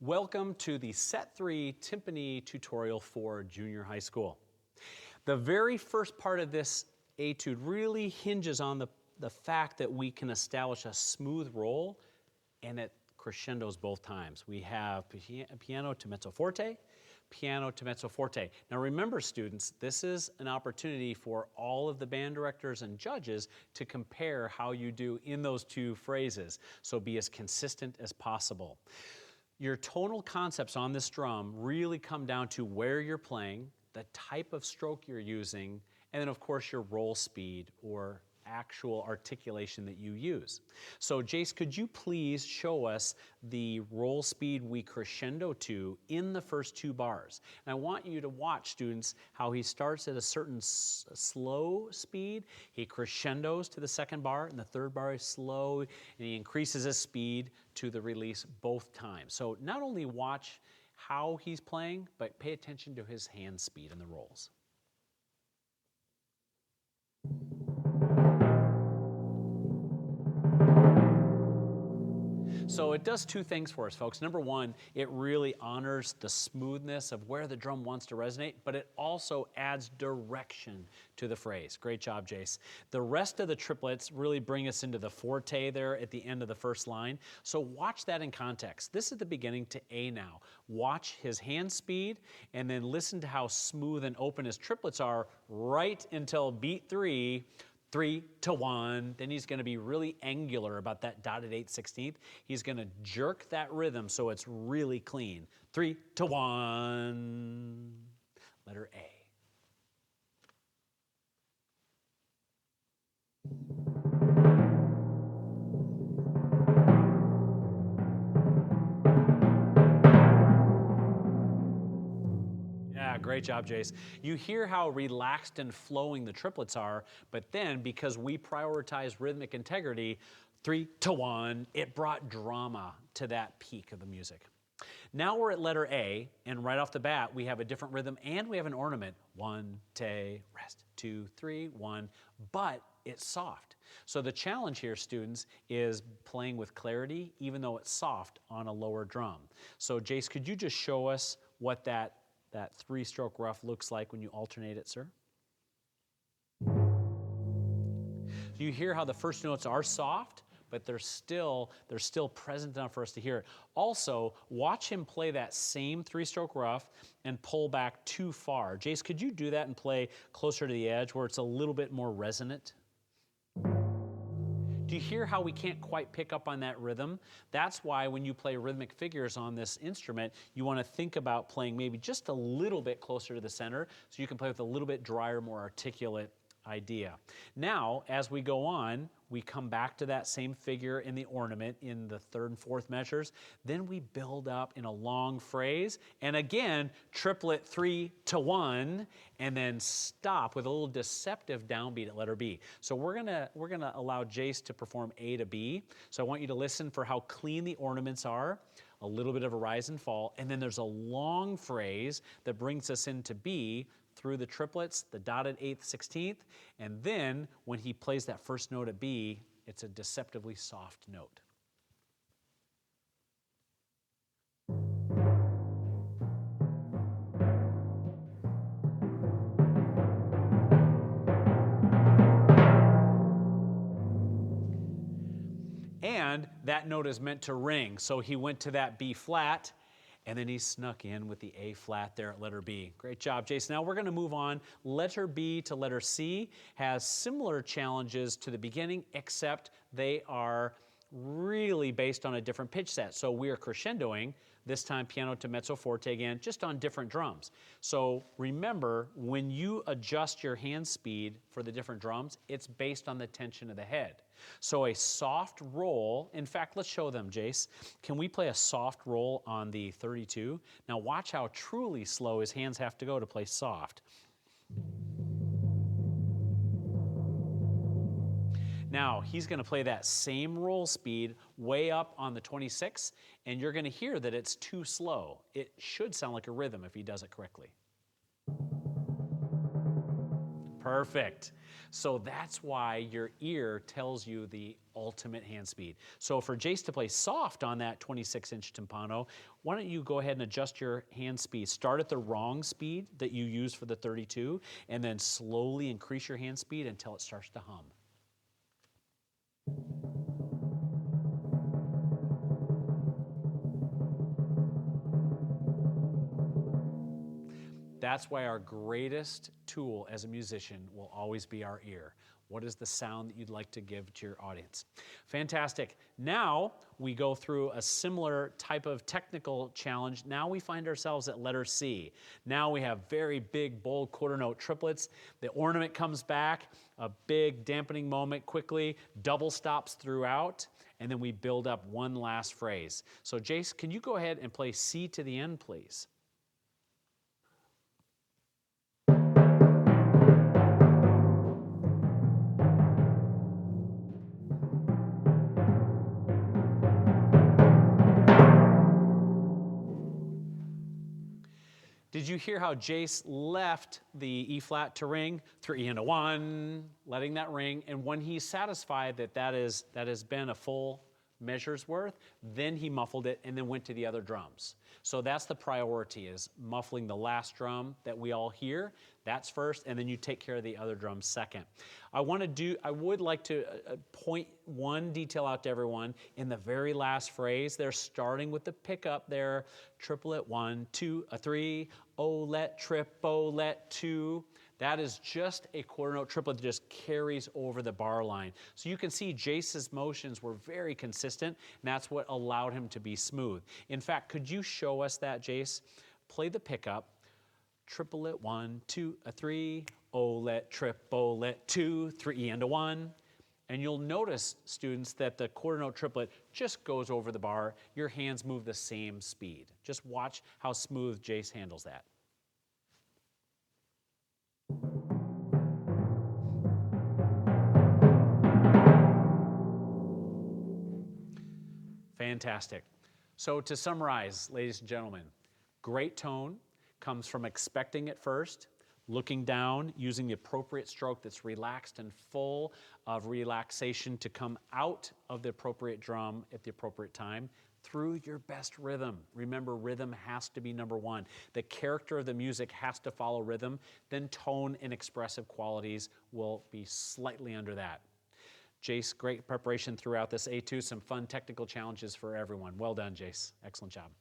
Welcome to the Set 3 Timpani tutorial for junior high school. The very first part of this etude really hinges on the fact that we can establish a smooth roll and it crescendos both times. We have piano to mezzo forte, piano to mezzo forte. Now remember students, this is an opportunity for all of the band directors and judges to compare how you do in those two phrases. So be as consistent as possible. Your tonal concepts on this drum really come down to where you're playing, the type of stroke you're using, and then of course your roll speed or actual articulation that you use. So Jace, could you please show us the roll speed we crescendo to in the first two bars? And I want you to watch, students, how he starts at a certain slow speed, he crescendos to the second bar, and the third bar is slow, and he increases his speed to the release both times. So not only watch how he's playing, but pay attention to his hand speed in the rolls. So it does two things for us, folks. Number one, it really honors the smoothness of where the drum wants to resonate, but it also adds direction to the phrase. Great job, Jace. The rest of the triplets really bring us into the forte there at the end of the first line. So watch that in context. This is the beginning to A now. Watch his hand speed and then listen to how smooth and open his triplets are right until beat 3. 3 to 1, then he's going to be really angular about that dotted 8/16. He's going to jerk that rhythm so it's really clean. 3 to 1, letter A. Great job, Jace. You hear how relaxed and flowing the triplets are, but then because we prioritize rhythmic integrity, 3 to 1, it brought drama to that peak of the music. Now we're at letter A, and right off the bat, we have a different rhythm and we have an ornament. 1, te, rest, 2, 3, 1, but it's soft. So the challenge here, students, is playing with clarity, even though it's soft on a lower drum. So Jace, could you just show us what that three-stroke rough looks like when you alternate it, sir? So you hear how the first notes are soft, but they're still present enough for us to hear it. Also, watch him play that same three-stroke rough and pull back too far. Jace, could you do that and play closer to the edge where it's a little bit more resonant? Do you hear how we can't quite pick up on that rhythm? That's why when you play rhythmic figures on this instrument, you want to think about playing maybe just a little bit closer to the center so you can play with a little bit drier, more articulate idea. Now, as we go on, we come back to that same figure in the ornament in the third and fourth measures. Then we build up in a long phrase, and again, triplet 3 to 1, and then stop with a little deceptive downbeat at letter B. So we're gonna allow Jace to perform A to B. So I want you to listen for how clean the ornaments are, a little bit of a rise and fall, and then there's a long phrase that brings us into B through the triplets, the dotted 8/16, and then when he plays that first note at B, it's a deceptively soft note. And that note is meant to ring, so he went to that B flat, and then he snuck in with the A flat there at letter B. Great job, Jason. Now we're going to move on. Letter B to letter C has similar challenges to the beginning, except they are really based on a different pitch set. So we are crescendoing, this time piano to mezzo forte again, just on different drums. So remember, when you adjust your hand speed for the different drums, it's based on the tension of the head. So a soft roll, in fact, let's show them, Jace. Can we play a soft roll on the 32? Now watch how truly slow his hands have to go to play soft. Now, he's going to play that same roll speed way up on the 26, and you're going to hear that it's too slow. It should sound like a rhythm if he does it correctly. Perfect. So that's why your ear tells you the ultimate hand speed. So for Jace to play soft on that 26-inch timpano, why don't you go ahead and adjust your hand speed. Start at the wrong speed that you use for the 32, and then slowly increase your hand speed until it starts to hum. That's why our greatest tool as a musician will always be our ear. What is the sound that you'd like to give to your audience? Fantastic. Now we go through a similar type of technical challenge. Now we find ourselves at letter C. Now we have very big, bold quarter note triplets. The ornament comes back, a big dampening moment quickly, double stops throughout, and then we build up one last phrase. So Jace, can you go ahead and play C to the end, please? Did you hear how Jace left the E flat to ring, 3 and a 1, letting that ring, and when he's satisfied that that has been a full measure's worth, then he muffled it and then went to the other drums. So that's the priority, is muffling the last drum that we all hear. That's first, and then you take care of the other drums second. I would like to point one detail out to everyone. In the very last phrase, they're starting with the pickup there, triplet 1, 2, 3, O-let, trip-o-let 2. That is just a quarter note triplet that just carries over the bar line. So you can see Jace's motions were very consistent, and that's what allowed him to be smooth. In fact, could you show us that, Jace? Play the pickup, triplet 1, 2, 3, O-let, trip-o-let 2, 3 and a 1. And you'll notice, students, that the quarter note triplet just goes over the bar. Your hands move the same speed. Just watch how smooth Jace handles that. Fantastic. So to summarize, ladies and gentlemen, great tone comes from expecting it first, looking down, using the appropriate stroke that's relaxed and full of relaxation to come out of the appropriate drum at the appropriate time through your best rhythm. Remember, rhythm has to be number one. The character of the music has to follow rhythm, then tone and expressive qualities will be slightly under that. Jace, great preparation throughout this A2, some fun technical challenges for everyone. Well done, Jace. Excellent job.